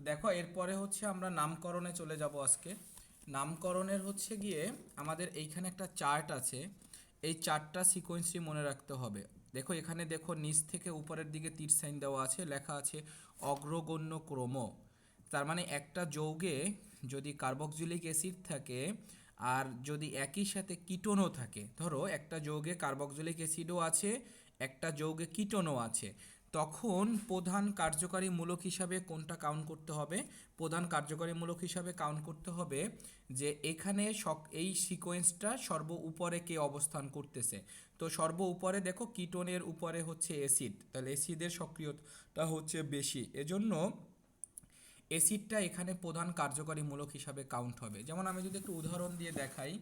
দেখো এরপরে হচ্ছে আমরা নামকরণে চলে যাব আজকে। নামকরণের হচ্ছে গিয়ে আমাদের এইখানে একটা চার্ট আছে, এই চারটা সিকোয়েন্সই মনে রাখতে হবে। দেখো এখানে দেখো নিচ থেকে উপরের দিকে তীর সাইন দেওয়া আছে, লেখা আছে অগ্রগণ্য ক্রম। তার মানে একটা যৌগে যদি কার্বক্সিলিক অ্যাসিড থাকে আর যদি একই সাথে কিটোনও থাকে, ধরো একটা যৌগে কার্বক্সিলিক অ্যাসিডও আছে, একটা যৌগে কিটোনও আছে, তখন প্রধান কার্যকারী মূলক হিসাবে কোনটা কাউন্ট করতে হবে? প্রধান কার্যকারী মূলক হিসাবে কাউন্ট করতে হবে যে এখানে এই সিকোয়েন্সটা সর্ব উপরে কে অবস্থান করতেছে। তো সর্ব উপরে দেখো কিটোনের উপরে হচ্ছে অ্যাসিড, তাহলে অ্যাসিডের সক্রিয়তা হচ্ছে বেশি, এজন্য অ্যাসিডটা এখানে প্রধান কার্যকারী মূলক হিসাবে কাউন্ট হবে। যেমন আমি যদি একটু উদাহরণ দিয়ে দেখাই,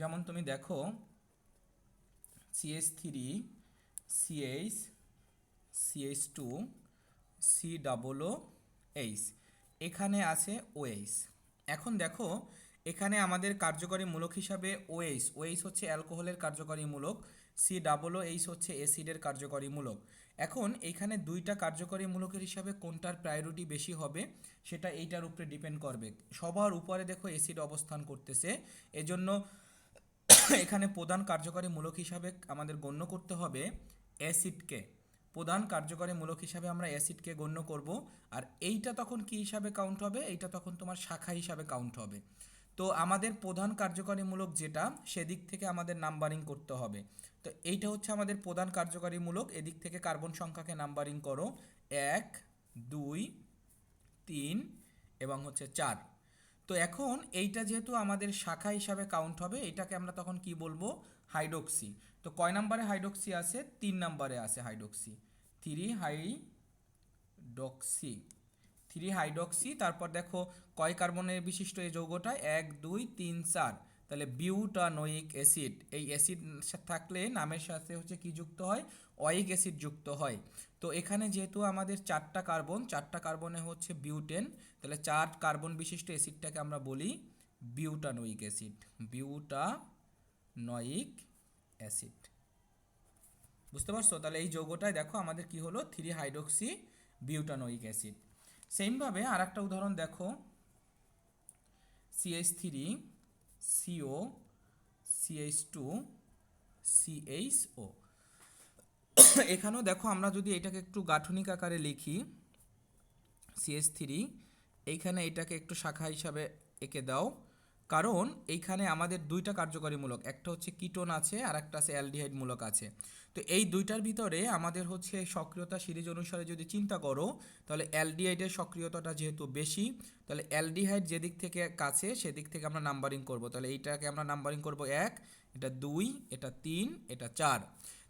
যেমন তুমি দেখো CH3 CH CH2 COOH, এখানে আছে OH। এখন দেখো এখানে আমাদের কার্যকরী মূলক হিসাবে OH, OH হচ্ছে অ্যালকোহলের কার্যকরী মূলক, COOH হচ্ছে অ্যাসিডের কার্যকরী মূলক। এখন এইখানে দুইটা কার্যকরী মূলকের হিসাবে কোনটার প্রায়োরিটি বেশি হবে সেটা এইটার উপরে ডিপেন্ড করবে। সবার উপরে দেখো অ্যাসিড অবস্থান করতেছে, এজন্য এখানে প্রধান কার্যকরী মূলক হিসাবে আমাদের গণ্য করতে হবে অ্যাসিডকে। প্রধান কার্যকরী মূলক হিসাবে আমরা অ্যাসিডকে গণ্য করব। আর এইটা তখন কি হিসাবে কাউন্ট হবে? এইটা তখন তোমার শাখা হিসাবে কাউন্ট হবে। তো আমাদের প্রধান কার্যকরী মূলক যেটা, সেদিক থেকে আমাদের নাম্বারিং করতে হবে। তো এইটা হচ্ছে আমাদের প্রধান কার্যকরী মূলক, এদিক থেকে কার্বন সংখ্যাকে নাম্বারিং করো, 1 2 3 এবং হচ্ছে 4। তো এখন এইটা যেহেতু আমাদের শাখা হিসাবে কাউন্ট হবে, এটাকে আমরা তখন কি বলবো? হাইড্রক্সি। তো কয় নাম্বারে হাইড্রক্সি আছে? 3 নাম্বারে আছে হাইড্রক্সি, 3 হাইড্রক্সি, 3 হাইড্রক্সি। তারপর দেখো কয় কার্বনের বিশিষ্ট এই যৌগটা? 1 2 3 4, তাহলে বিউটানোয়িক অ্যাসিড। এই অ্যাসিড থাকলে নামের সাথে হচ্ছে কি যুক্ত হয়? অয়িক অ্যাসিড যুক্ত হয়। তো এখানে যেহেতু আমাদের চারটা কার্বন, চারটা কার্বনে হচ্ছে বিউটেন, তাহলে 4 কার্বন বিশিষ্ট অ্যাসিডটাকে আমরা বলি বিউটানোয়িক অ্যাসিড, বিউটানোয়িক অ্যাসিড। বুঝতে পারছো? তাহলে এই যৌগটায় দেখো আমাদের কি হলো? 3 হাইড্রক্সি বিউটানোয়িক অ্যাসিড। সেমভাবে আর একটা উদাহরণ দেখো, CH3 CO CH2 CHO। এখানেও দেখো আমরা যদি এটাকে একটু গাঠনিক আকারে লিখি, CH3, এইখানে এটাকে একটু শাখা হিসাবে এঁকে দাও, কারণ এইখানে আমাদের দুইটা কার্যকরী মূলক, একটা হচ্ছে কিটোন আছে আর একটা আছে অ্যালডিহাইড মূলক আছে। তো এই দুইটার ভিতরে আমাদের হচ্ছে সক্রিয়তা সিরিজ অনুসারে যদি চিন্তা করো, তাহলে অ্যালডিহাইডের সক্রিয়তাটা যেহেতু বেশি, তাহলে অ্যালডিহাইড যেদিক থেকে কাছে সেদিক থেকে আমরা নাম্বারিং করব। তাহলে এইটাকে আমরা নাম্বারিং করব 1, এটা 2, এটা 3, এটা 4।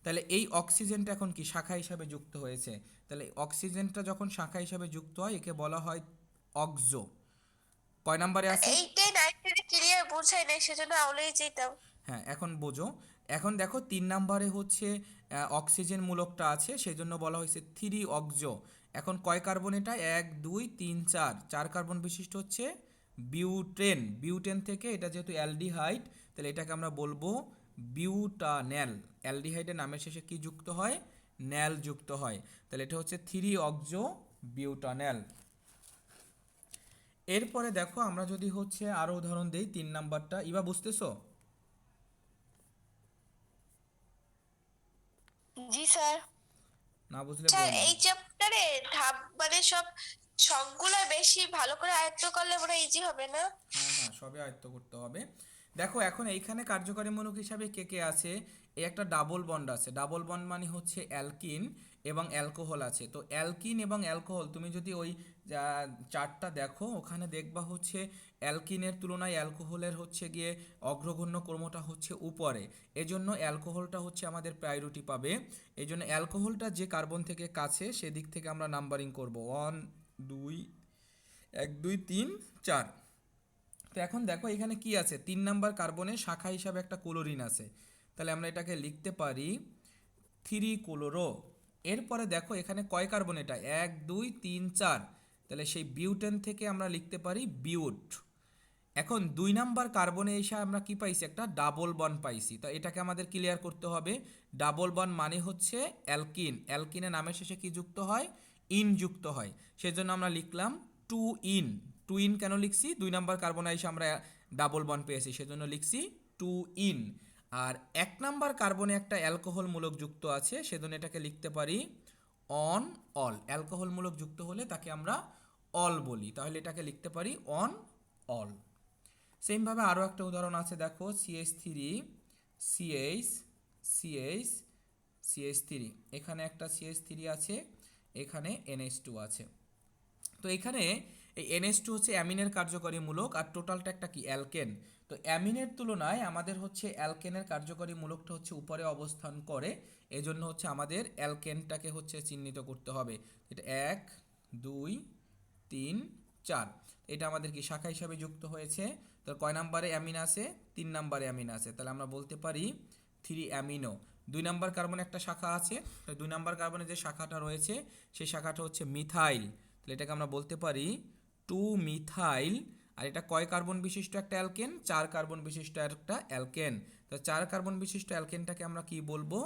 তাহলে এই অক্সিজেনটা এখন কি শাখা হিসাবে যুক্ত হয়েছে। তাহলে অক্সিজেনটা যখন শাখা হিসাবে যুক্ত হয় একে বলা হয় অক্সো। কয় নাম্বারে আছে? এইটাই নাইট্রেট ক্লিয়ার বুঝাই নাই, সেজন্য আউলেই যেতাম। হ্যাঁ এখন বোঝো। এখন দেখো 3 নাম্বারে হচ্ছে অক্সিজেন মূলকটা আছে, সেই জন্য বলা হয়েছে 3 অক্সো। এখন কয় কার্বন এটা? 1 2 3 4, 4 কার্বন বিশিষ্ট হচ্ছে বিউটেন। বিউটেন থেকে এটা যেহেতু অ্যালডিহাইড, তাহলে এটাকে আমরা বলবো বিউটানেল। অ্যালডিহাইডের নামের শেষে কি যুক্ত হয়? ন্যাল যুক্ত হয়। তাহলে এটা হচ্ছে 3 অক্সো বিউটানেল। এরপরে দেখো আমরা যদি হচ্ছে আরো উদাহরণ দেই, 3 নাম্বারটা ইবা বুঝতেছো? জি স্যার। না বুঝলে স্যার বলো। এই চ্যাপ্টারে ধাপ মানে সব সবগুলা বেশি ভালো করে আয়ত্ত করলে মনে ইজি হবে না? হ্যাঁ হ্যাঁ, সবই আয়ত্ত করতে হবে। দেখো এখন এইখানে কার্যকারী মূলক হিসাবে কে কে আছে? এই একটা ডাবল বন্ড আছে, ডাবল বন্ড মানে হচ্ছে অ্যালকিন এবং অ্যালকোহল আছে। তো অ্যালকিন এবং অ্যালকোহল তুমি যদি ওই চার্টটা দেখো, ওখানে দেখবা হচ্ছে অ্যালকিনের তুলনায় অ্যালকোহলের হচ্ছে গিয়ে অগ্রগণ্য ক্রমটা হচ্ছে উপরে, এজন্য অ্যালকোহলটা হচ্ছে আমাদের প্রায়োরিটি পাবে। এই জন্য অ্যালকোহলটা যে কার্বন থেকে কাছে সেদিক থেকে আমরা নাম্বারিং করব, 1 2 1 2 3 4। তো এখন দেখো এখানে কি আছে? 3 নাম্বার কার্বনের শাখা হিসাবে একটা ক্লোরিন আছে, তাহলে আমরা এটাকে লিখতে পারি 3 ক্লোরো। এরপরে দেখো এখানে কয় কার্বন? এটা 1 2 3 4, তাহলে সেই বিউটেন থেকে আমরা লিখতে পারি বিউট। এখন 2 নাম্বার কার্বনে এসে আমরা কি পাইছি? একটা ডাবল বন্ড পাইছি। তো এটাকে আমাদের ক্লিয়ার করতে হবে। ডাবল বন্ড মানে হচ্ছে অ্যালকিন, অ্যালকিনের নামের শেষে কি যুক্ত হয়? ইন যুক্ত হয়, সেজন্য আমরা লিখলাম টু ইন। টু ইন কেন লিখছি? 2 নাম্বার কার্বনে এসে আমরা ডাবল বন্ড পেয়েছি, সেজন্য লিখছি টু ইন। আর 1 নাম্বার কার্বনে একটা অ্যালকোহল মূলক যুক্ত আছে, সেজন্য এটাকে লিখতে পারি অন অল। অ্যালকোহল মূলক যুক্ত হলে তাকে আমরা অল বলি, তাহলে এটাকে লিখতে পারি অন অল। সেমভাবে আরও একটা উদাহরণ আছে, দেখো CH3 CH CH CH3, এখানে একটা CH3 আছে, এখানে NH2 আছে। তো এখানে এই NH2 হচ্ছে অ্যামিনের কার্যকরী মূলক, আর টোটালটা একটা কি অ্যালকেন। তো অ্যামিনের তুলনায় আমাদের হচ্ছে অ্যালকেনের কার্যকরী মূলকটা হচ্ছে উপরে অবস্থান করে, এজন্য হচ্ছে আমাদের অ্যালকেনটাকে হচ্ছে চিহ্নিত করতে হবে। এটা 1 2 3 4, এটা আমাদের কি শাখা হিসাবে যুক্ত হয়েছে। তো কয় নাম্বারে অ্যামিন আছে? 3 নাম্বারে অ্যামিন আছে, তাহলে আমরা বলতে পারি 3 অ্যামিনো। 2 নাম্বার কার্বনে একটা শাখা আছে, তো 2 নাম্বার কার্বনে যে শাখাটা রয়েছে সেই শাখাটা হচ্ছে মিথাইল, তাহলে এটাকে আমরা বলতে পারি 2 মিথাইল। আর এটা কয় কার্বন বিশিষ্ট একটা অ্যালকেন? 4 কার্বন বিশিষ্ট একটা অ্যালকেন। তো 4 কার্বন বিশিষ্ট অ্যালকেনটাকে আমরা কি বলবো?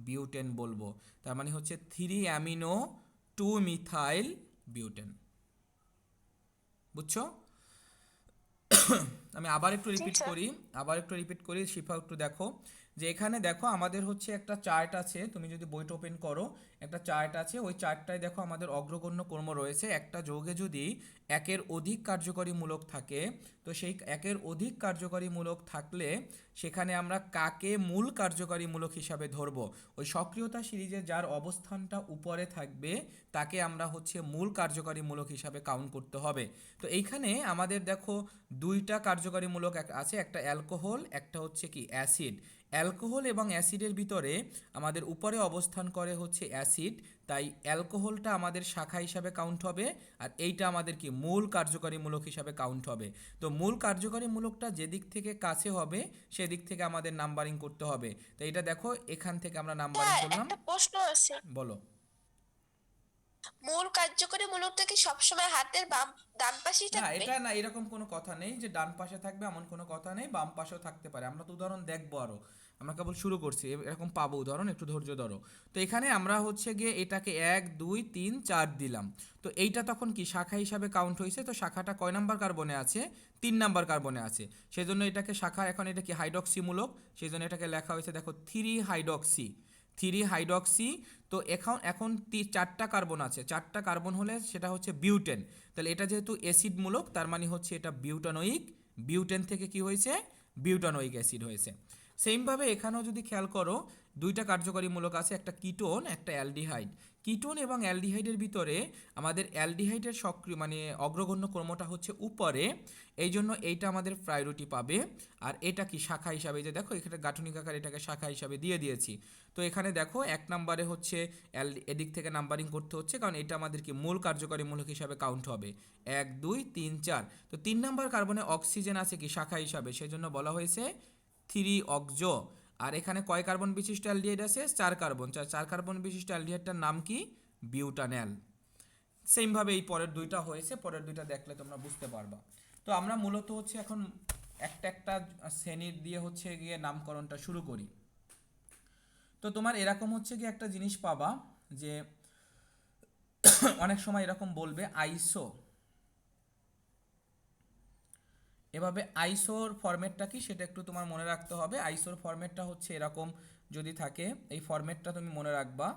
বিউটেন বলবো। তার মানে হচ্ছে 3 অ্যামিনো 2 মিথাইল বিউটেন। বুঝছো? আমি আবার একটু জি রিপিট স্যার। করি, শিফা একটু দেখো যে এখানে দেখো আমাদের হচ্ছে একটা চার্ট আছে, তুমি যদি বইটা ওপেন করো একটা চার্ট আছে, ওই চার্টটায় দেখো আমাদের অগ্রগণ্য ক্রম রয়েছে। একটা যৌগে যদি একের অধিক কার্যকরী মূলক থাকে, তো সেই একের অধিক কার্যকরী মূলক থাকলে সেখানে আমরা কাকে মূল কার্যকরী মূলক হিসাবে ধরবো? ওই সক্রিয়তা সিরিজে যার অবস্থানটা উপরে থাকবে তাকে আমরা হচ্ছে মূল কার্যকরী মূলক হিসাবে কাউন্ট করতে হবে। তো এইখানে আমাদের দেখো দুইটা কার্যকরী মূলক আছে, একটা অ্যালকোহল, একটা হচ্ছে কি অ্যাসিড। অ্যালকোহল এবং অ্যাসিডের ভিতরে আমাদের উপরে অবস্থান করে হচ্ছে অ্যাসিড, তাই অ্যালকোহলটা আমাদের শাখা হিসাবে কাউন্ট হবে, আর এইটা আমাদের কি মূল কার্যকরী মূলক হিসাবে কাউন্ট হবে। তো মূল কার্যকরী মূলকটা যেদিক থেকে কাছে হবে সেদিক থেকে আমাদের নাম্বারিং করতে হবে। তো এটা দেখো এখান থেকে আমরা নাম্বারিং স্যার করলাম। একটা প্রশ্ন আছে, বলো। মূল কার্যকরী মূলকটা কি সবসময় হাতের ডান পাশেই না, থাকবে? এটা না, এরকম কোনো কথা নেই যে ডান পাশে থাকবে এমন কোনো কথা নেই, বাম পাশেও থাকতে পারে। আমরা তো উদাহরণ দেখবো আরো, আমরা কেবল শুরু করছি, এরকম পাবো উদাহরণ, একটু ধৈর্য ধরো। তো এখানে আমরা হচ্ছে গিয়ে এটাকে 1 2 3 4 দিলাম, তো এইটা তখন কি শাখা হিসাবে কাউন্ট হয়েছে। তো শাখাটা কয় নাম্বার কার্বনে আছে? 3 নাম্বার কার্বনে আছে, সেজন্য এটাকে শাখা, এখন এটা কি হাইড্রক্সি মূলক, সেজন্য এটাকে লেখা হয়েছে দেখো 3 হাইড্রক্সি, 3 হাইড্রক্সি। তো এখন এখন 4টা কার্বন আছে, 4টা কার্বন হলে সেটা হচ্ছে বিউটেন। তাহলে এটা যেহেতু অ্যাসিড মূলক, তার মানে হচ্ছে এটা বিউটানোইক, বিউটেন থেকে কি হয়েছে? বিউটানোইক অ্যাসিড হয়েছে। সেমভাবে এখানেও যদি খেয়াল করো দুইটা কার্যকরী মূলক আছে, একটা কিটোন, একটা অ্যালডিহাইড। কিটোন এবং অ্যালডিহাইডের ভিতরে আমাদের অ্যালডিহাইডের সক্রিয় মানে অগ্রগণ্য ক্রমটা হচ্ছে উপরে, এই জন্য এইটা আমাদের প্রায়োরিটি পাবে। আর এটা কি শাখা হিসাবে, যে দেখো এখানে গাঠনিক আকার এটাকে শাখা হিসাবে দিয়ে দিয়েছি। তো এখানে দেখো 1 নম্বরে হচ্ছে এদিক থেকে নাম্বারিং করতে হচ্ছে, কারণ এটা আমাদের কি মূল কার্যকরী মূলক হিসাবে কাউন্ট হবে 1 2 3 4। তো 3 নাম্বার কার্বনে অক্সিজেন আছে কি শাখা হিসাবে, সেজন্য বলা হয়েছে 3 অক্সো। আর এখানে কয় কার্বন বিশিষ্ট অ্যালডিহাইড আছে? 4 কার্বন, 4 কার্বন বিশিষ্ট অ্যালডিহাইডটার নাম কি? বিউটানেল। সেমভাবে এই পরের দুইটা হয়েছে, পরের দুইটা দেখলে তোমরা বুঝতে পারবা। তো আমরা মূলত হচ্ছে এখন একটা একটা শ্রেণীর দিয়ে হচ্ছে গিয়ে নামকরণটা শুরু করি। তো তোমার এরকম হচ্ছে গিয়ে একটা জিনিস পাবা যে অনেক সময় এরকম বলবে আইসো, এভাবে আইসোর ফরম্যাটটা কি সেটা একটু তোমার মনে রাখতে হবে। আইসোর ফরম্যাটটা হচ্ছে এরকম যদি থাকে, এই ফরম্যাটটা তুমি মনে রাখবা।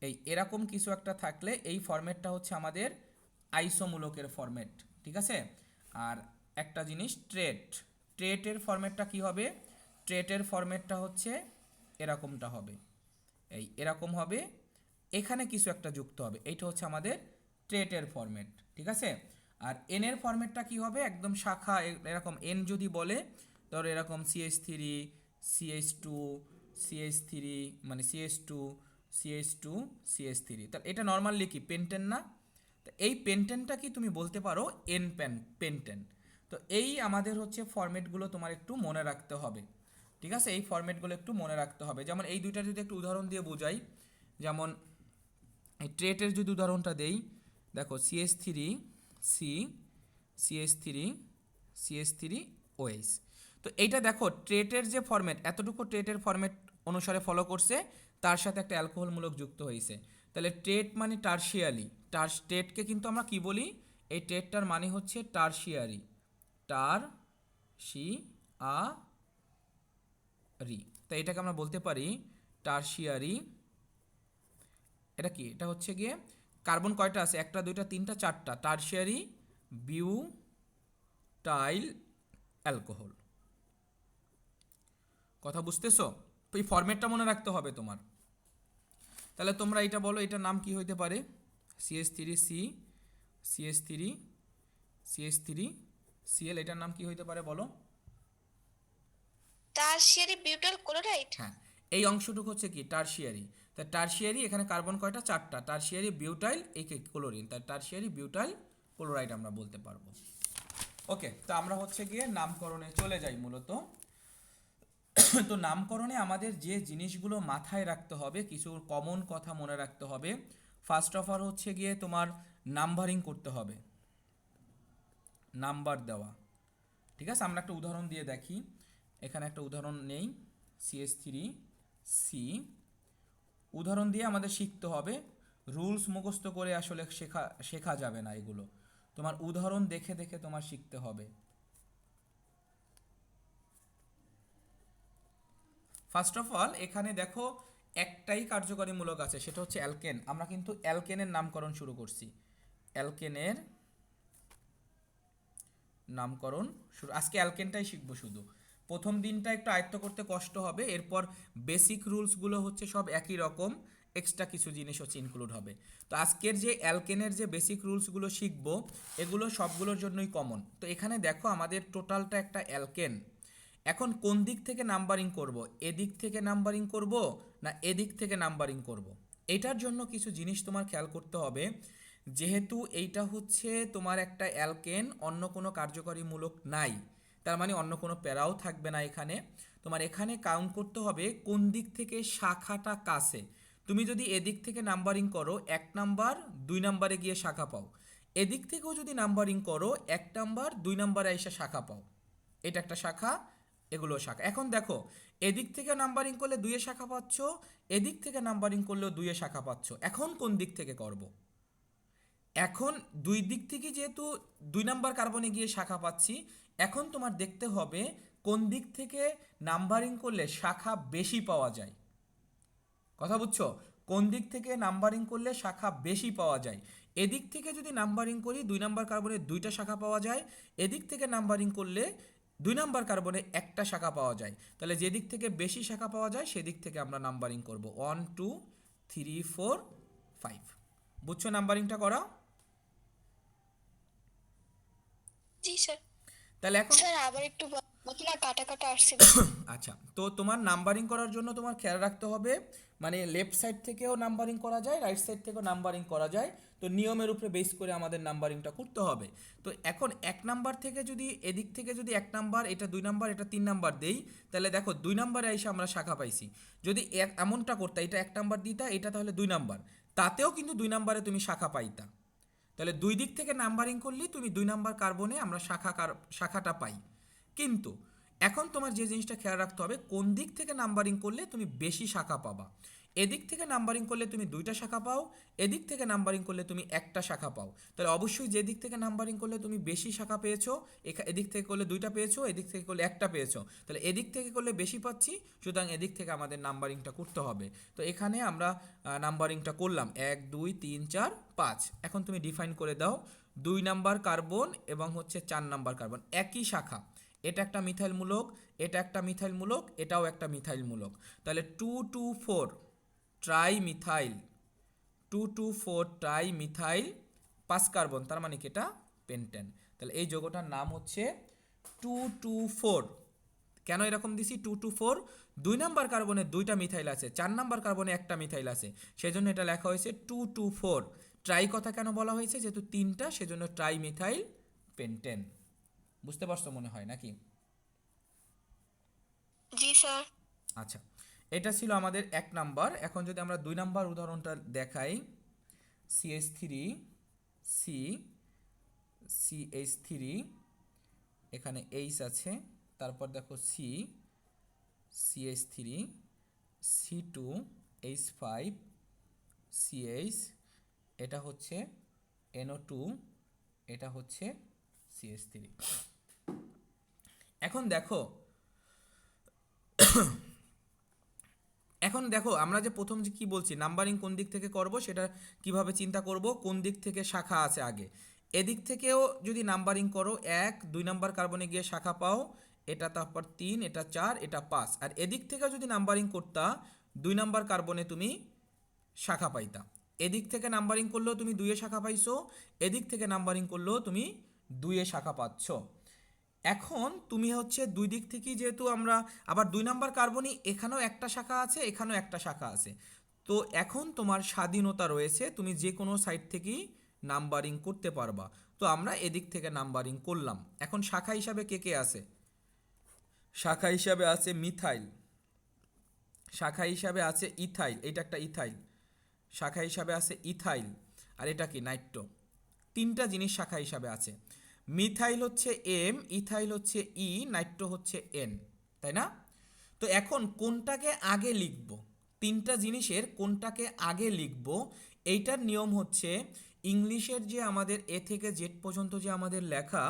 এই এরকম কিছু একটা থাকলে এই ফরম্যাটটা হচ্ছে আমাদের আইসোমূলকের ফরম্যাট, ঠিক আছে। আর একটা জিনিস ট্রেটের ফরম্যাটটা কি হবে? ট্রেটের ফরম্যাটটা হচ্ছে এরকমটা হবে, এই এরকম হবে, এখানে কিছু একটা যুক্ত হবে, এইটা হচ্ছে আমাদের ট্রেটের ফরম্যাট, ঠিক আছে। আর এন এর ফরম্যাটটা কি হবে? একদম শাখা, এরকম এন যদি বলে ধরো এরকম CH3 CH2 CH3 মানে CH2 CH2 CH3, তাহলে এটা নর্মালি কি পেন্টেন না? তো এই পেন্টেনটা কি তুমি বলতে পারো পেন্টেন। তো এই আমাদের হচ্ছে ফরম্যাটগুলো তোমার একটু মনে রাখতে হবে, ঠিক আছে। এই ফরম্যাটগুলো একটু মনে রাখতে হবে। যেমন এই দুইটা যদি একটু উদাহরণ দিয়ে বোঝাই, যেমন এই ট্রেটের যদি উদাহরণটা দেই, দেখো CH3 C CH3 CH3 OH। তো এইটা দেখো ট্রেটের যে ফরম্যাট, এতটুকু ট্রেটের ফরম্যাট অনুসারে ফলো করছে, তার সাথে একটা অ্যালকোহলমূলক যুক্ত হয়েছে। তাহলে টেট মানে টার্সিয়ারি, টেটকে কিন্তু আমরা কি বলি, এই টেটটার মানে হচ্ছে টার্সিয়ারি, টার্সিয়ারি। তাই এটাকে আমরা বলতে পারি টার্সিয়ারি। এটা কি, এটা হচ্ছে গিয়ে কার্বন কয়টা আছে, একটা দুইটা তিনটা চারটা, টার্সিয়ারি বিউটাইল অ্যালকোহল। কথা বুঝতেছো? তো এই ফরম্যাটটা মনে রাখতে হবে তোমার। তাহলে তোমরা এটা বলো, এটার নাম কি হইতে পারে, CH3C, CH3, CH3Cl, এটার নাম কি হইতে পারে বলো? Tertiary butyl chloride. হ্যাঁ, এই অংশটুকু হচ্ছে কি টার্সিয়ারি। তা টার্সিয়ারি, এখানে কার্বন কয়টা, চারটা, টার্সিয়ারি বিউটাইল এই ক্লোরিন, তাই টার্সিয়ারি বিউটাইল ক্লোরাইড আমরা বলতে পারবো। ওকে, তো আমরা হচ্ছে গিয়ে নামকরণে চলে যাই মূলত। তো নামকরণে আমাদের যে জিনিসগুলো মাথায় রাখতে হবে, কিছু কমন কথা মনে রাখতে হবে। ফার্স্ট অফ অল হচ্ছে গিয়ে তোমার নাম্বারিং করতে হবে, নাম্বার দেওয়া। ঠিক আছে, আমরা একটা উদাহরণ দিয়ে দেখি। এখানে একটা উদাহরণ নেই, CH3C, উদাহরণ দিয়ে আমাদের শিখতে হবে। রুলস মুখস্থ করে আসলে শেখা শেখা যাবে না, এগুলো তোমার উদাহরণ দেখে দেখে তোমার শিখতে হবে। ফার্স্ট অফ অল এখানে দেখো একটাই কার্যকরীমূলক আছে, সেটা হচ্ছে অ্যালকেন। আমরা কিন্তু অ্যালকেনের নামকরণ শুরু করছি, অ্যালকেনের নামকরণ শুরু, আজকে অ্যালকেনটাই শিখবো শুধু। প্রথম দিনটা একটু আয়ত্ত করতে কষ্ট হবে, এরপর বেসিক রুলসগুলো হচ্ছে সব একই রকম, এক্সট্রা কিছু জিনিস হচ্ছে ইনক্লুড হবে। তো আজকের যে অ্যালকেনের যে বেসিক রুলসগুলো শিখবো, এগুলো সবগুলোর জন্যই কমন। তো এখানে দেখো আমাদের টোটালটা একটা অ্যালকেন। এখন কোন দিক থেকে নাম্বারিং করব, এদিক থেকে নাম্বারিং করব না এদিক থেকে নাম্বারিং করব, এটার জন্য কিছু জিনিস তোমার খেয়াল করতে হবে। যেহেতু এইটা হচ্ছে তোমার একটা অ্যালকেন, অন্য কোনো কার্যকরীমূলক নাই, তার মানে অন্য কোনো প্যারাও থাকবে না এখানে। তোমার এখানে কাউন্ট করতে হবে কোন দিক থেকে শাখাটা কাছে। তুমি যদি এদিক থেকে নাম্বারিং করো 1 নাম্বার 2 নাম্বারে গিয়ে শাখা পাও, এদিক থেকেও যদি নাম্বারিং করো 1 নাম্বার 2 নাম্বারে এসে শাখা পাও, এটা একটা শাখা, এগুলো শাখা। এখন দেখো এদিক থেকে নাম্বারিং করলে 2-এ শাখা পাচ্ছ, এদিক থেকে নাম্বারিং করলেও 2-এ শাখা পাচ্ছ। এখন কোন দিক থেকে করব, এখন দুই দিক থেকে যেহেতু 2 নাম্বার কার্বনে গিয়ে শাখা পাচ্ছি, এখন তোমার দেখতে হবে কোন দিক থেকে নাম্বারিং করলে শাখা বেশি পাওয়া যায়। কথা বুঝছো? কোন দিক থেকে নাম্বারিং করলে শাখা বেশি পাওয়া যায়। এদিক থেকে যদি নাম্বারিং করি 2 নাম্বার কার্বনে 2টা শাখা পাওয়া যায়, এদিক থেকে নাম্বারিং করলে 2 নাম্বার কার্বনে একটা শাখা পাওয়া যায়। তাহলে যেদিক থেকে বেশি শাখা পাওয়া যায় সেদিক থেকে আমরা নাম্বারিং করব, 1 2 3 4 5। বুঝছো নাম্বারিংটা করা? জি স্যার। তাহলে এখন স্যার আবার একটু বলতে না, কাটা কাটা আসছিল। আচ্ছা, তো তোমার নাম্বারিং করার জন্য তোমার খেয়াল রাখতে হবে, মানে লেফট সাইড থেকেও নাম্বারিং করা যায়, রাইট সাইড থেকেও নাম্বারিং করা যায়। তো নিয়মের উপরে বেস করে আমাদের নাম্বারিংটা করতে হবে। তো এখন 1 নাম্বার থেকে যদি এদিক থেকে যদি 1 নাম্বার, এটা 2 নাম্বার, এটা 3 নাম্বার দেই, তাহলে দেখো 2 নাম্বারে এসে আমরা শাখা পাইছি। যদি এমনটা করতে, এটা 1 নাম্বার দিতা, এটা তাহলে 2 নাম্বার, তাতেও কিন্তু 2 নাম্বারে তুমি শাখা পাইতা। তাহলে দুই দিক থেকে নাম্বারিং করলে তুমি 2 নাম্বার কার্বনে আমরা শাখাটা পাই। কিন্তু এখন তোমার যে জিনিসটা খেয়াল রাখতে হবে, কোন দিক থেকে নাম্বারিং করলে তুমি বেশি শাখা পাবা। এদিক থেকে নাম্বারিং করলে তুমি 2টা শাখা পাও, এদিক থেকে নাম্বারিং করলে তুমি একটা শাখা পাও। তাহলে অবশ্যই যে দিক থেকে নাম্বারিং করলে তুমি বেশি শাখা পেয়েছো, এদিক থেকে করলে 2টা পেয়েছো, এদিক থেকে করলে একটা পেয়েছো, তাহলে এদিক থেকে করলে বেশি পাচ্ছি, সুতরাং এদিক থেকে আমাদের নাম্বারিংটা করতে হবে। তো এখানে আমরা নাম্বারিংটা করলাম 1 2 3 4 5। এখন তুমি ডিফাইন করে দাও 2 নাম্বার কার্বন এবং হচ্ছে 4 নাম্বার কার্বন একই শাখা, এটা একটা মিথাইল মূলক, এটা একটা মিথাইল মূলক, এটাও একটা মিথাইল মূলক। তাহলে 2 2 4 try methyl, 2 2 4 try methyl 5 carbon, তার মানে কি এটা পেন্টেন। তাহলে এই যৌগটার নাম হচ্ছে 2 2 4। কেন এরকম দিছি 2 2 4? 2 নাম্বার কার্বনে 2টা মিথাইল আছে, 4 নাম্বার কার্বনে একটা মিথাইল আছে, সেজন্য এটা লেখা হয়েছে 2 2 4। ট্রাই কথা কেন বলা হয়েছে, যেহেতু 3টা সেজন্য ট্রাই মিথাইল পেন্টেন। বুঝতে পারছো মনে হয় নাকি? জি স্যার। আচ্ছা, এটা ছিল আমাদের 1 নাম্বার। এখন যদি আমরা 2 নাম্বার উদাহরণটা দেখাই, CH3 সি, CH3, এখানে H আছে, তারপর দেখো C, CH3 C2 H5 CH, এটা হচ্ছে NO2, এটা হচ্ছে CH3। এখন দেখো আমরা যে প্রথম যে কি বলছি নাম্বারিং কোন দিক থেকে করব সেটা কিভাবে চিন্তা করব, কোন দিক থেকে শাখা আছে আগে। এদিক থেকেও যদি নাম্বারিং করো 1 2 নাম্বার কার্বনে গিয়ে শাখা পাও, এটা তারপর 3, এটা 4, এটা 5। আর এদিক থেকে যদি নাম্বারিং করতা 2 নাম্বার কার্বনে তুমি শাখা পাইতা। এদিক থেকে নাম্বারিং করলেও তুমি 2 এ শাখা পাইছো, এদিক থেকে নাম্বারিং করলেও তুমি 2 এ শাখা পাচ্ছ। এখন তুমি হচ্ছে দুই দিক থেকেই যেহেতু আমরা আবার 2 নাম্বার কার্বনই এখানেও একটা শাখা আছে, এখানেও একটা শাখা আছে, তো এখন তোমার স্বাধীনতা রয়েছে, তুমি যে কোনো সাইড থেকেই নাম্বারিং করতে পারবা। তো আমরা এদিক থেকে নাম্বারিং করলাম। এখন শাখা হিসাবে কে কে আছে? শাখা হিসাবে আছে মিথাইল, শাখা হিসাবে আছে ইথাইল, এটা একটা ইথাইল, শাখা হিসাবে আছে ইথাইল, আর এটা কি নাইট্রো। তিনটা জিনিস শাখা হিসাবে আছে। মিথাইল হচ্ছে M, ইথাইল হচ্ছে E, নাইট্রো হচ্ছে N, তাই না? তো এখন কোনটাকে আগে লিখব, তিনটা জিনিসের কোনটাকে আগে লিখব, এইটার নিয়ম হচ্ছে ইংলিশের যে আমাদের A থেকে Z পর্যন্ত যে আমাদের লেখা,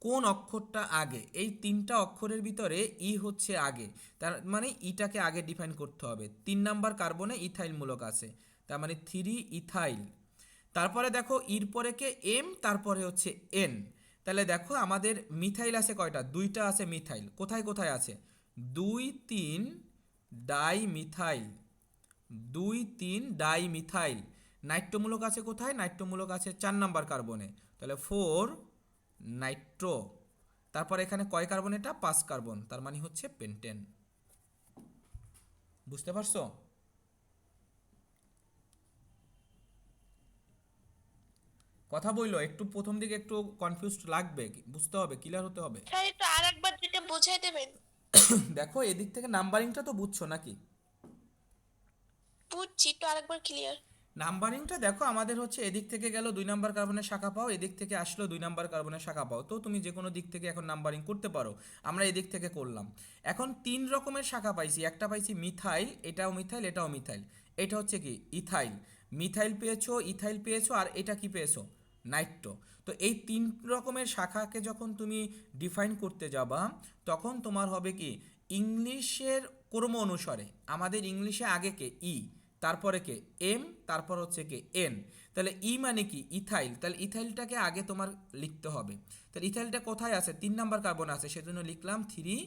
কোন অক্ষরটা আগে, এই তিনটা অক্ষরের ভিতরে ই হচ্ছে আগে, তার মানে ইটাকে আগে ডিফাইন করতে হবে। 3 নাম্বার কার্বনে ইথাইল মূলক আছে, তার মানে 3 ইথাইল। তারপরে দেখো ইর পরে কে এম, তারপরে হচ্ছে এন। তাহলে দেখো আমাদের মিথাইল আছে কয়টা? 2টা আছে মিথাইল। কোথায় কোথায় আছে? 2 3 ডাই মিথাইল, 2 3 ডাই মিথাইল। নাইট্রোমূলক আছে কোথায়? নাইট্রোমূলক আছে 4 নাম্বার কার্বনে, তাহলে 4 নাইট্রো। তারপর এখানে কয় কার্বন? এটা 5 কার্বন, তার মানে হচ্ছে পেন্টেন। বুঝতে পারছো? কথা বললো একটু, প্রথম দিকে একটু কনফিউজড লাগবে, বুঝতে হবে, ক্লিয়ার হতে হবে। স্যার একটু আরেকবার যেটা বুঝাই দেবেন। দেখো এদিক থেকে নাম্বারিংটা তো বুঝছো নাকি? বুঝছি, একটু আরেকবার ক্লিয়ার। নাম্বারিংটা দেখো আমাদের হচ্ছে এদিক থেকে গেল 2 নাম্বার কার্বনের শাখা পাও, এদিক থেকে আসলো 2 নাম্বার কার্বনের শাখা পাও, তো তুমি যে কোনো দিক থেকে এখন নাম্বারিং করতে পারো। আমরা এদিক থেকে করলাম। এখন 3 রকমের শাখা পাইছি, একটা পাইছি মিথাইল, এটাও মিথাইল, এটাও মিথাইল, এটা হচ্ছে কি ইথাইল। মিথাইল পেয়েছো, ইথাইল পেয়েছো, আর এটা কি পেয়েছো? নাইট্রো। তো এই 3 রকমের শাখাকে যখন তুমি ডিফাইন করতে যাবা, তখন তোমার হবে কি ইংলিশের ক্রম অনুসারে, আমাদের ইংলিশে আগে কে ই, তারপরে কে এম, তারপর হচ্ছে কে এন। তাহলে ই মানে কি ইথাইল, তাহলে ইথাইলটাকে আগে তোমার লিখতে হবে। তাহলে ইথাইলটা কোথায় আছে? 3 নাম্বার কার্বন আছে, সেজন্য লিখলাম 3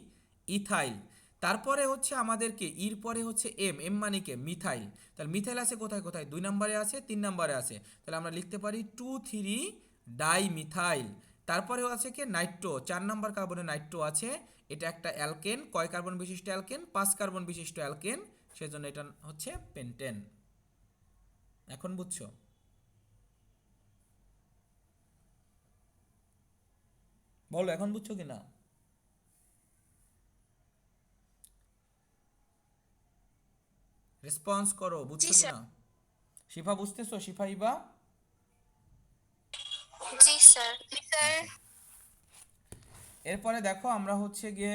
ইথাইল। তারপরে হচ্ছে আমাদেরকে ইর পরে হচ্ছে এম, এম মানে কে মিথাইল। তাহলে মিথাইল আছে কোথায় কোথায়? 2 নম্বরে আছে, 3 নম্বরে আছে, তাহলে আমরা লিখতে পারি 2 3 ডাই মিথাইল। তারপরেও আছে কে নাইট্রো, 4 নাম্বার কার্বনে নাইট্রো আছে, এটা একটা অ্যালকেন। কয় কার্বন বিশিষ্ট অ্যালকেন? 5 কার্বন বিশিষ্ট অ্যালকেন, সেজন্য এটা হচ্ছে পেন্টেন। এখন বুঝছো? বলো এখন বুঝছো কি না? রেসপন্স করো, জি বুঝছো কি স্যার। না? শিফা বুঝতেছো? শিফা ইবা? জি স্যার। জি স্যার। এরপরে দেখো আমরা হচ্ছে গিয়ে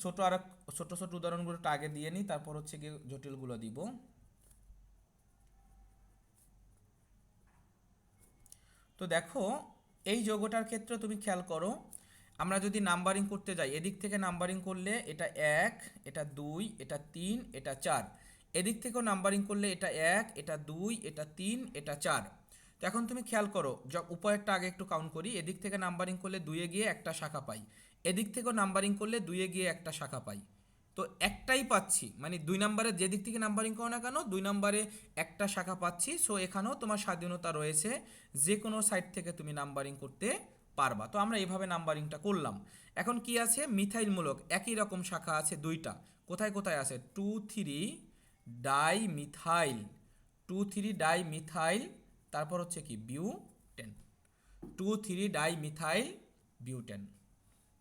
ছোট আর ছোট ছোট উদাহরণগুলো একটু আগে দিয়ে নিই, তারপর হচ্ছে গিয়ে জটিলগুলো দিব। তো দেখো এই যৌগটার ক্ষেত্রে তুমি খেয়াল করো, আমরা যদি নাম্বারিং করতে যাই, এদিক থেকে নাম্বারিং করলে এটা 1, এটা 2, এটা 3, এটা 4। এদিক থেকেও নাম্বারিং করলে এটা 1, এটা 2, এটা 3, এটা 4। তো এখন তুমি খেয়াল করো, উপরেরটা আগে একটু কাউন্ট করি। এদিক থেকে নাম্বারিং করলে 2 গিয়ে একটা শাখা পাই, এদিক থেকেও নাম্বারিং করলে 2 গিয়ে একটা শাখা পাই। তো একটাই পাচ্ছি, মানে 2 নম্বরে যে দিক থেকে নাম্বারিং করো না কেন 2 নম্বরে একটা শাখা পাচ্ছি। সো এখানেও তোমার স্বাধীনতা রয়েছে, যে কোনো সাইড থেকে তুমি নাম্বারিং করতে পারবা। তো আমরা এইভাবে নাম্বারিংটা করলাম। এখন কি আছে? মিথাইলমূলক একই রকম শাখা আছে 2টা। কোথায় কোথায় আছে? 2 3 ডাই মিথাইল, 2 3 ডাই মিথাইল, তারপর হচ্ছে কি butane, 2 3 dimethyl butane.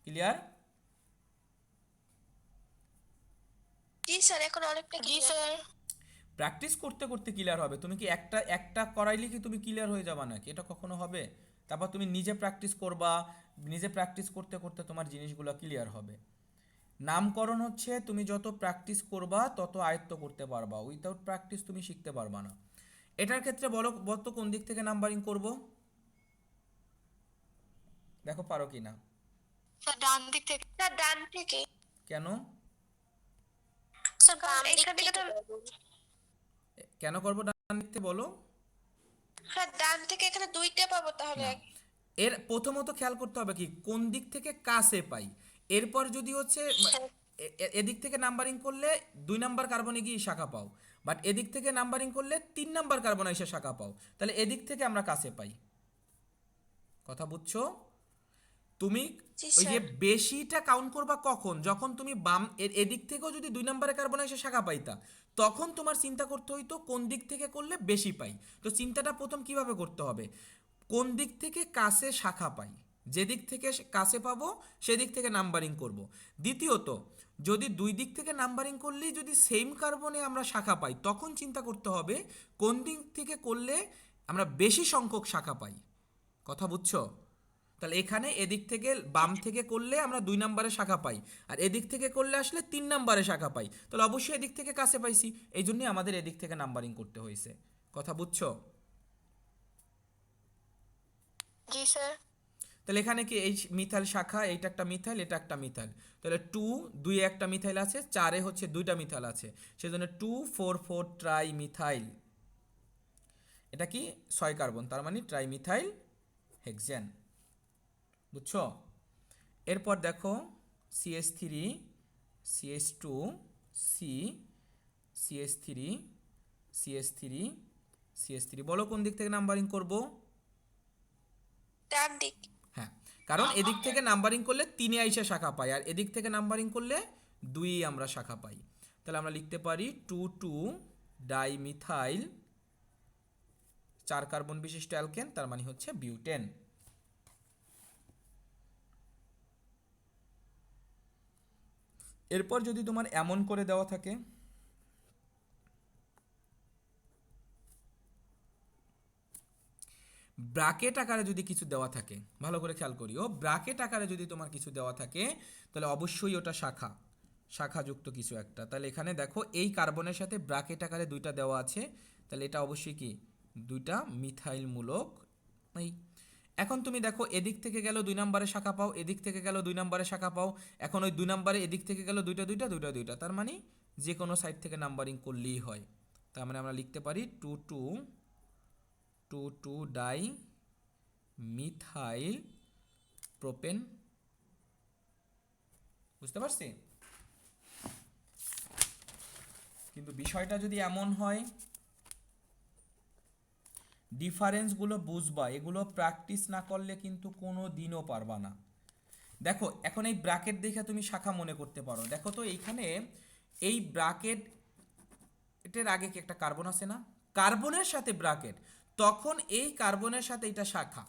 Clear? জি স্যার, এখন অনেকটা জি স্যার। প্র্যাকটিস করতে করতে ক্লিয়ার হবে। তুমি কি একটা একটা করাইলে কি তুমি ক্লিয়ার হয়ে যাবা নাকি? এটা কখনো হবে? তারপর তুমি নিজে প্র্যাকটিস করবা, নিজে প্র্যাকটিস করতে করতে তোমার জিনিসগুলো ক্লিয়ার হবে। নামকরণ হচ্ছে তুমি যত প্র্যাকটিস করবা তত আয়ত্ত করতে পারবা, উইথাউট প্র্যাকটিস তুমি শিখতে পারবা না। এটার ক্ষেত্রে বলো বলতো কোন দিক থেকে নাম্বারিং করব, দেখো পারো কি না। স্যার ডান দিক থেকে। স্যার ডান থেকে। কেন স্যার বাম দিক এখান থেকে থেকে তো কেন করবো ডান দিক থেকে বলো। স্যার ডান থেকে এখানে দুইটা পাবো তাহলে। না, এর প্রথমত খেয়াল করতে হবে কি কোন দিক থেকে কাছে পাই। এরপর যদি হচ্ছে এদিক থেকে নাম্বারিং করলে 2 নাম্বার কার্বনে গিয়ে শাখা পাও, বাট এদিক থেকে নাম্বারিং করলে 3 নাম্বার কার্বনে এসে শাখা পাও, তাহলে এদিক থেকে আমরা কাছে পাই। কথা বুঝছো? তুমি জি ওই যে স্যার। বেশিটা কাউন্ট করবা কখন, যখন তুমি বাম এদিক থেকেও যদি 2 নাম্বারের কার্বনে এসে শাখা পাইতা, তখন তোমার চিন্তা করতে হইতো কোন দিক থেকে করলে বেশি পাই। তো চিন্তাটা প্রথম কিভাবে করতে হবে, কোন দিক থেকে কাছে শাখা পাই, যেদিক থেকে কাছে পাবো সেদিক থেকে নাম্বারিং করব। দ্বিতীয়ত, যদি 2 দিক থেকে নাম্বারিং করলেই যদি সেম কার্বনে আমরা শাখা পাই, তখন চিন্তা করতে হবে কোন দিক থেকে করলে আমরা বেশি সংখ্যক শাখা পাই। কথা বুঝছো? তাহলে এখানে এদিক থেকে বাম থেকে করলে আমরা 2 নাম্বারে শাখা পাই, আর এদিক থেকে করলে আসলে 3 নাম্বারে শাখা পাই, তাহলে অবশ্যই এদিক থেকে কাছে পাইছি, এই জন্যই আমাদের এদিক থেকে নাম্বারিং করতে হয়েছে। কথা বুঝছো? জি স্যার। তাহলে এখানে কি এই মিথাইল শাখা, এইটা একটা মিথাইল, এটা একটা মিথাইল, তাহলে 2 একটা মিথাইল আছে, 4 হচ্ছে 2টা মিথাইল আছে, সেজন্য 2 4 4 ট্রাই মিথাইল। এটা কি 6 কার্বন, তার মানে ট্রাই মিথাইল হেক্সেন। বুঝছো? এরপর দেখো CH3 CH2 C CH3 CH3 CH3, বলো কোন দিক থেকে নাম্বারিং করব। ডান দিক। হ্যাঁ, কারণ এদিক থেকে নাম্বারিং করলে 3 আইসা শাখা পাই, আর এদিক থেকে নাম্বারিং করলে 2 আমরা শাখা পাই। তাহলে আমরা লিখতে পারি 2 ডাইমিথাইল 4 কার্বন বিশিষ্ট অ্যালকেন, তার মানে হচ্ছে বিউটেন। এরপর যদি তোমার এমন করে দেওয়া থাকে, ব্র্যাকেট আকারে যদি কিছু দেওয়া থাকে, ভালো করে খেয়াল করিও, ব্র্যাকেট আকারে যদি তোমার কিছু দেওয়া থাকে তাহলে অবশ্যই ওটা শাখা, শাখাযুক্ত কিছু একটা। তাহলে এখানে দেখো এই কার্বনের সাথে ব্র্যাকেট আকারে 2টা দেওয়া আছে, তাহলে এটা অবশ্যই কি 2টা মিথাইল মূলক। এই এখন তুমি দেখো এদিক থেকে গেল 2 নাম্বারে শাখা পাও, এদিক থেকে গেল 2 নাম্বারে শাখা পাও, এখন ওই 2 নাম্বারে এদিক থেকে গেল 2টা, তার মানে যে কোনো সাইড থেকে নাম্বারিং করলেই হয়। তার মানে আমরা লিখতে পারি 2 ডাই মিথাইল প্রোপেন। বুঝতে পারছি? কিন্তু বিষয়টা যদি এমন হয়, ডিফারেন্সগুলো বুঝবা, এগুলো প্র্যাকটিস না করলে কিন্তু কোনো দিনও পারবা না। দেখো এখন এই ব্র্যাকেট দেখে তুমি শাখা মনে করতে পারো, দেখো তো এইখানে এই ব্র্যাকেট এটার আগে কি একটা কার্বন আছে না, কার্বনের সাথে ব্র্যাকেট, তখন এই কার্বনের সাথে এটা শাখা।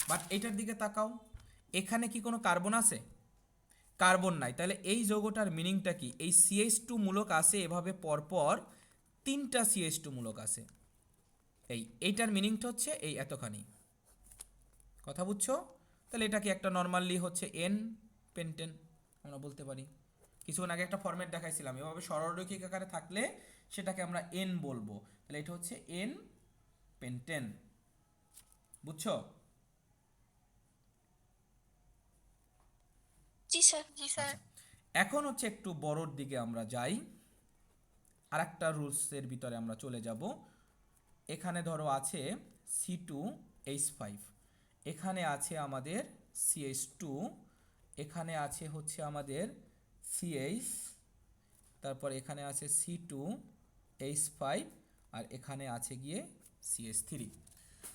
বাট এটার দিকে তাকাও, এখানে কি কোনো কার্বন আছে? কার্বন নাই, তাহলে এই যৌগটার মিনিংটা কি, এই CH2 মূলক আছে এভাবে পরপর 3টা CH2 মূলক আছে, এইটার মিনিংটা হচ্ছে এই এতখানি। কথা বুঝছো? তাহলে এটা কি একটা নর্মালি হচ্ছে N পেন্টেন আমরা বলতে পারি। কিছুক্ষণ আগে একটা ফরম্যাট দেখাইছিলাম, এভাবে সরলরৈখিক আকারে থাকলে সেটাকে আমরা N বলবো, তাহলে এটা হচ্ছে N পেন্টেন। বুঝছো? জি স্যার। জি স্যার। এখন হচ্ছে একটু বড়র দিকে আমরা যাই, আর একটা রুলসের ভিতরে আমরা চলে যাব। এখানে ধরো আছে C2H5, এখানে আছে আমাদের CH2, এখানে আছে হচ্ছে আমাদের CH, তারপর এখানে আছে C2H5, আর এখানে আছে গিয়ে CH3।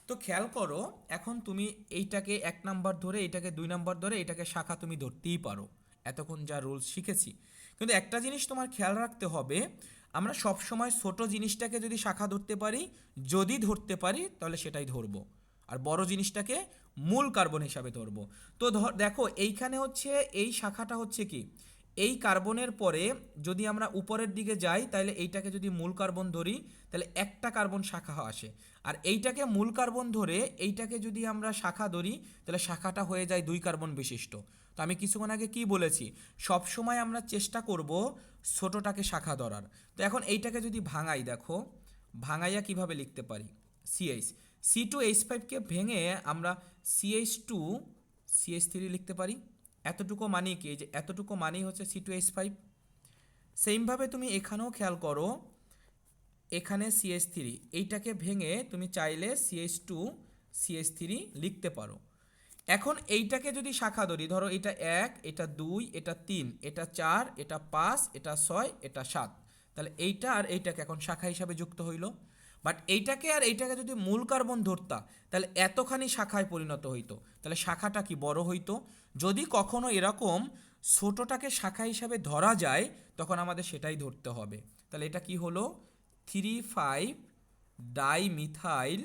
তো খেয়াল করো, এখন তুমি এইটাকে 1 নাম্বার ধরে, এটাকে 2 নাম্বার ধরে, এটাকে শাখা তুমি ধরতেই পারো এতক্ষণ যা রুলস শিখেছি। কিন্তু একটা জিনিস তোমার খেয়াল রাখতে হবে, আমরা সব সময় ছোট জিনিসটাকে যদি শাখা ধরতে পারি, যদি ধরতে পারি তাহলে সেটাই ধরবো, আর বড় জিনিসটাকে মূল কার্বন হিসাবে ধরবো। তো দেখো এইখানে হচ্ছে এই শাখাটা হচ্ছে কি, এই কার্বনের পরে যদি আমরা উপরের দিকে যাই, তাহলে এইটাকে যদি মূল কার্বন ধরি তাহলে একটা কার্বন শাখা আসে, আর এইটাকে মূল কার্বন ধরে এইটাকে যদি আমরা শাখা ধরি তাহলে শাখাটা হয়ে যায় 2 কার্বন বিশিষ্ট। তো আমি কিছুক্ষণ আগে কি বলেছি, সব সময় আমরা চেষ্টা করব ছোটোটাকে শাখা ধরার। তো এখন এইটাকে যদি ভাঙাই, দেখো ভাঙাইয়া কিভাবে লিখতে পারি, সিএইচ C2H5কে ভেঙে আমরা CH2CH3 লিখতে পারি। এতটুকু মানে কি, এই যে এতটুকু মানেই হচ্ছে C2H5। সেমভাবে তুমি এখানেও খেয়াল করো, এখানে CH3 এইটাকে ভেঙে তুমি চাইলে CH2CH3 লিখতে পারো। এখন এইটাকে যদি শাখা ধরি, ধরো এটা 1, এটা 2, এটা 3, এটা 4, এটা 5, এটা 6, এটা 7, তাহলে এইটা আর এইটাকে এখন শাখা হিসাবে যুক্ত হইল। বাট এইটাকে আর এইটাকে যদি মূল কার্বন ধরতা, তাহলে এতখানি শাখায় পরিণত হইতো, তাহলে শাখাটা কি বড় হইতো। যদি কখনো এরকম ছোটোটাকে শাখা হিসাবে ধরা যায়, তখন আমাদের সেটাই ধরতে হবে। তাহলে এটা কি হলো, 3,5 ডাইমিথাইল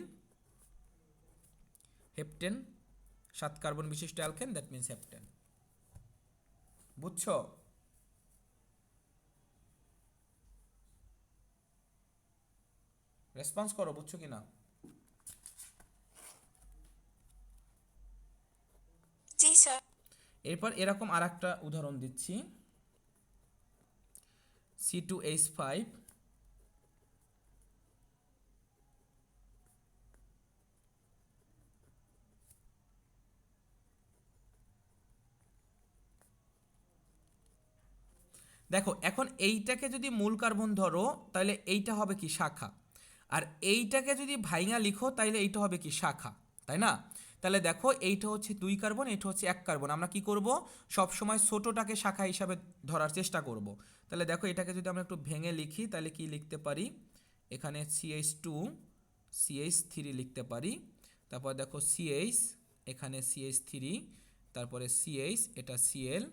হেপটেন, 7 কার্বন বিশিষ্ট অ্যালকেন, দ্যাট মিনস হেপটেন। বুঝছো? রেসপন্স করো, বুঝছো কিনা? জি স্যার। এরপর এরকম আর একটা উদাহরণ দিচ্ছি, C2H5 দেখো এখন এইটাকে যদি মূল কার্বন ধরো, তাহলে এইটা হবে কি শাখা, আর এইটাকে যদি ভাইঙা লিখো তাহলে এইটা হবে কি শাখা, তাই না? তাহলে দেখো এইটা হচ্ছে 2 কার্বন, এটা হচ্ছে 1 কার্বন। আমরা কি করব, সব সময় ছোটোটাকে শাখা হিসাবে ধরার চেষ্টা করব। তাহলে দেখো এটাকে যদি আমরা একটু ভেঙে লিখি, তাহলে কি লিখতে পারি, এখানে CH2CH3 লিখতে পারি। তারপর দেখো CH, এখানে CH3, তারপরে CH, এটা Cl,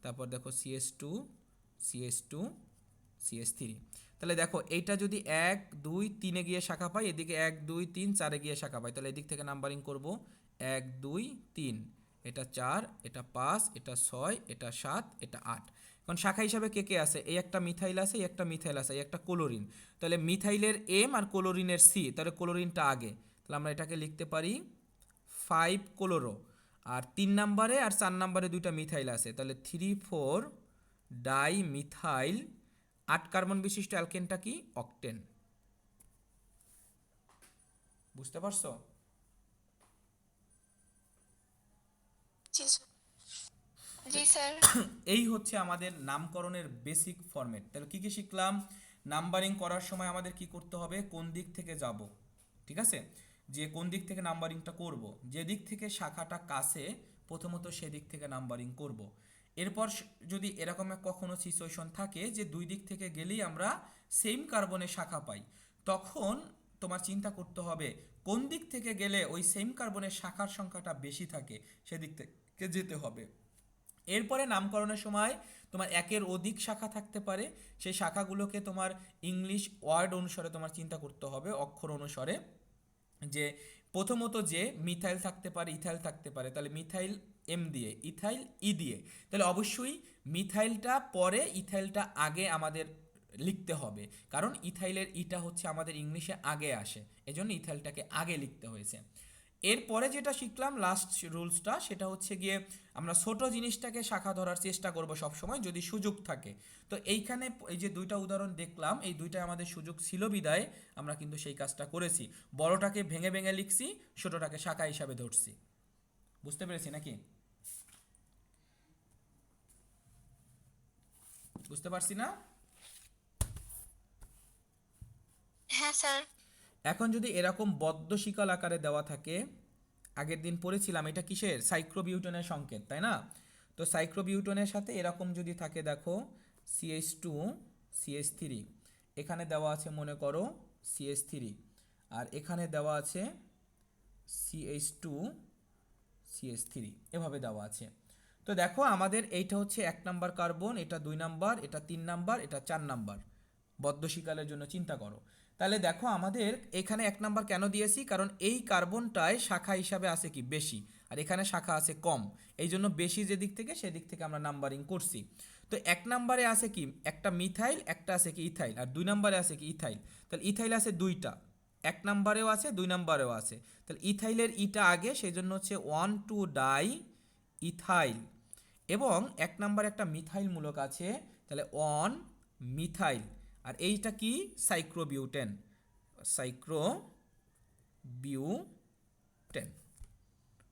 তারপর দেখো CH2CH3। তাহলে দেখো এইটা যদি 1, 2, 3-এ গিয়ে শাখা পাই, এদিকে 1, 2, 3, 4-এ গিয়ে শাখা পাই, তাহলে এদিক থেকে নাম্বারিং করব 1, 2, 3, এটা 4, এটা 5, এটা 6, এটা 7, এটা 8। এখন শাখা হিসাবে কে কে আছে, এই একটা মিথাইল আছে, এই একটা মিথাইল আছে, এই একটা ক্লোরিন। তাহলে মিথাইলের M আর ক্লোরিনের C, তাহলে ক্লোরিনটা আগে, তাহলে আমরা এটাকে লিখতে পারি 5 ক্লোরো। আর 3 নাম্বারে আর 4 নাম্বারে দুইটা মিথাইল আছে, তাহলে 3, 4 ডাইমিথাইল 8 কার্বন বিশিষ্ট অ্যালকেনটা কি, অক্টেন। বুঝতে পারছো? জি স্যার। জি স্যার। এই হচ্ছে আমাদের নামকরণের বেসিক ফরম্যাট। তাহলে কি কি শিখলাম, নাম্বারিং করার সময় আমাদের কি করতে হবে, কোন দিক থেকে যাব, ঠিক আছে, যে কোন দিক থেকে নাম্বারিংটা করব, যে দিক থেকে শাখাটা কাছে প্রথমত সেদিক থেকে নাম্বারিং করব। এরপর যদি এরকম কখনো সিচুয়েশন থাকে যে দুই দিক থেকে গেলেই আমরা সেম কার্বনের শাখা পাই, তখন তোমার চিন্তা করতে হবে কোন দিক থেকে গেলে ওই সেম কার্বনের শাখার সংখ্যাটা বেশি থাকে, সেদিক থেকে যেতে হবে। এরপরে নামকরণের সময় তোমার একের অধিক শাখা থাকতে পারে, সেই শাখাগুলোকে তোমার ইংলিশ ওয়ার্ড অনুসারে তোমার চিন্তা করতে হবে, অক্ষর অনুসারে। যে প্রথমত যে মিথাইল থাকতে পারে, ইথাইল থাকতে পারে, তাহলে মিথাইল M দিয়ে, ইথাইল E দিয়ে, তাহলে অবশ্যই মিথাইলটা পরে ইথাইলটা আগে আমাদের লিখতে হবে, কারণ ইথাইলের ইটা হচ্ছে আমাদের ইংলিশে আগে আসে, এজন্য ইথাইলটাকে আগে লিখতে হয়েছে। এরপরে যেটা শিখলাম লাস্ট রুলসটা, সেটা হচ্ছে গিয়ে আমরা ছোট জিনিসটাকে শাখা ধরার চেষ্টা করব সব সময় যদি সুযোগ থাকে। তো এইখানে এই যে দুইটা উদাহরণ দেখলাম, এই দুইটাই আমাদের সুযোগ ছিল বিদায় আমরা কিন্তু সেই কাজটা করেছি, বড়টাকে ভেঙে ভেঙে লিখছি, ছোটটাকে শাখা হিসাবে ধরছি। বুঝতে পেরেছি নাকি? বুঝতে পারছি না? হ্যাঁ স্যার। এখন যদি এরকম বদ্ধ শিকল আকারে দেওয়া থাকে, আগের দিন পড়েছিলাম এটা কিসের, সাইক্লোবিউটনের সংকেত, তাই না? তো সাইক্লোবিউটনের সাথে এরকম যদি থাকে, দেখো CH2CH3, এখানে দেওয়া আছে মনে করো CH3, আর এখানে দেওয়া আছে CH2CH3, এভাবে দেওয়া আছে। তো দেখো আমাদের এইটা হচ্ছে 1 নাম্বার কার্বন, এটা 2 নাম্বার, এটা 3 নাম্বার, এটা 4 নাম্বার, বদ্ধশিকালের জন্য চিন্তা করো। তাহলে দেখো আমাদের এখানে 1 নাম্বার কেন দিয়েছি, কারণ এই কার্বনটায় শাখা হিসাবে আছে কি বেশি, আর এখানে শাখা আছে কম, এই জন্য বেশি যেদিক থেকে সেদিক থেকে আমরা নাম্বারিং করছি। তো 1 নাম্বারে আছে কি একটা মিথাইল, একটা আছে কি ইথাইল, আর 2 নাম্বারে আছে কি ইথাইল। তাহলে ইথাইল আছে দুইটা, 1 নাম্বারেও আছে 2 নাম্বারেও আছে, তাহলে ইথাইলের ইটা আগে, সেই জন্য হচ্ছে 1,2 ডাই ইথাইল। এবং 1 নাম্বার একটা মিথাইল মূলক আছে, তাহলে অন মিথাইল। আর এইটা কি? সাইক্রোবিউটেন, সাইক্রোবিউটেন।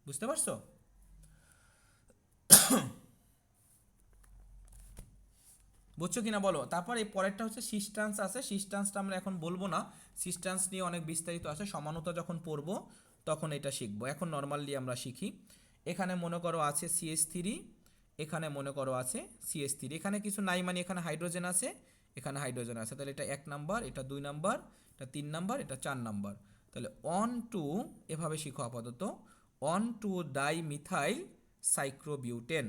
বুঝতে পারছো? বুঝছো কিনা বলো। তারপর এই পরেরটা হচ্ছে সিস্টান্স আছে, সিস্টান্সটা আমরা এখন বলবো না, সিস্টান্স নিয়ে অনেক বিস্তারিত আছে, সমানতা যখন পড়বো তখন এটা শিখবো, এখন নর্মালি আমরা শিখি। এখানে মনে করো আছে CH3, এখানে মনে করো আছে CH3, এখানে কিছু নাই মানে এখানে হাইড্রোজেন আছে, এখানে হাইড্রোজেন আছে, তাহলে এটা 1 নাম্বার, এটা 2 নাম্বার, এটা 3 নাম্বার, এটা 4 নাম্বার। তাহলে অন টু, এভাবে শিখো আপাতত, অন টু ডাই মিথাইল সাইক্রোবিউটেন,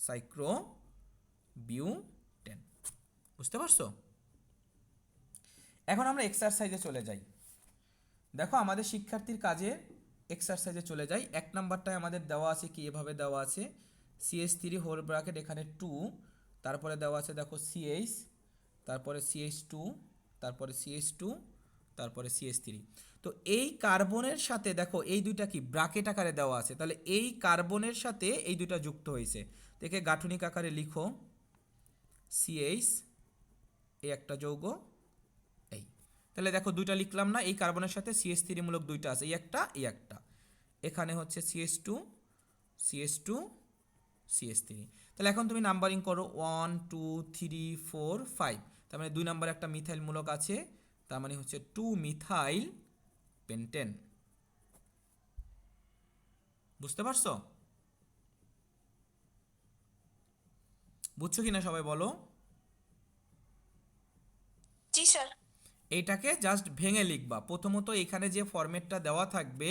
সাইক্রোবিউটেন। বুঝতে পারছো? এখন আমরা এক্সারসাইজে চলে যাই। দেখো আমাদের শিক্ষার্থীর কাজে এক্সারসাইজে চলে যাই। 1 নাম্বারটায় আমাদের দেওয়া আছে কি, এভাবে দেওয়া আছে CH3 হোল ব্র্যাকেট এখানে 2, তারপরে দেওয়া আছে দেখো CH, তারপরে CH2, তারপরে CH2, তারপরে CH3। তো এই কার্বনের সাথে দেখো এই দুইটা কি ব্র্যাকেট আকারে দেওয়া আছে, তাহলে এই কার্বনের সাথে এই দুইটা যুক্ত হয়েছে, দেখে গাঠনিক আকারে লিখো CH, এই একটা যৌগ, এই। তাহলে দেখো দুইটা লিখলাম না, এই কার্বনের সাথে CH3 মূলক দুইটা আছে, এই একটা এই একটা। এখানে হচ্ছে CH2, CH2, CH3। তাহলে এখন তুমি নাম্বারিং করো 1 2 3 4 5, তার মানে 2 নাম্বার একটা মিথাইল মূলক আছে, তার মানে হচ্ছে 2 মিথাইল পেন্টেন। বুঝতে পারছো? বুঝছো কিনা সবাই বলো। জি স্যার। এইটাকে জাস্ট ভেঙে লিখবা, প্রথমত এখানে যে ফরম্যাটটা দেওয়া থাকবে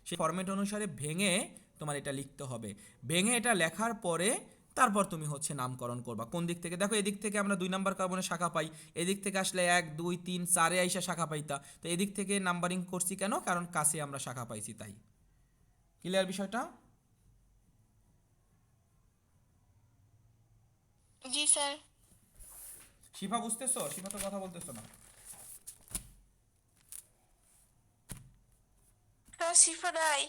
সেই ফরম্যাট অনুসারে ভেঙে তোমার এটা লিখতে হবে। ভেঙে এটা লেখার পরে তারপর তুমি হচ্ছে নামকরণ করবা। কোন দিক থেকে? দেখো এদিক থেকে আমরা 2 নাম্বার কার্বনের শাখা পাই, এদিক থেকে আসলে 1 2 3 4 আইসা শাখা পাইতা, তো এদিক থেকে নাম্বারিং করছি কেন? কারণ কাছে আমরা শাখা পাইছি তাই। ক্লিয়ার বিষয়টা? জি স্যার। শিফা বুঝতেছো? শিফা তো কথা বলতেছো না। স্যার শিফা নাই।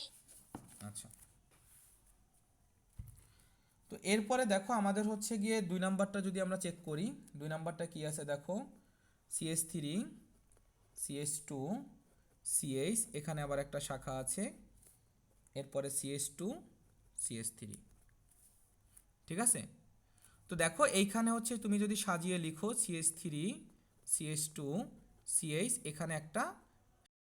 আচ্ছা, তো এরপরে দেখো আমাদের হচ্ছে গিয়ে 2 নাম্বারটা যদি আমরা চেক করি, 2 নাম্বারটা কি আছে দেখো CH3, CH2, CH, এখানে আবার একটা শাখা আছে, এরপরে CH2, CH3। ঠিক আছে? তো দেখো এইখানে হচ্ছে তুমি যদি সাজিয়ে লিখো CH3, CH2, CH, এখানে একটা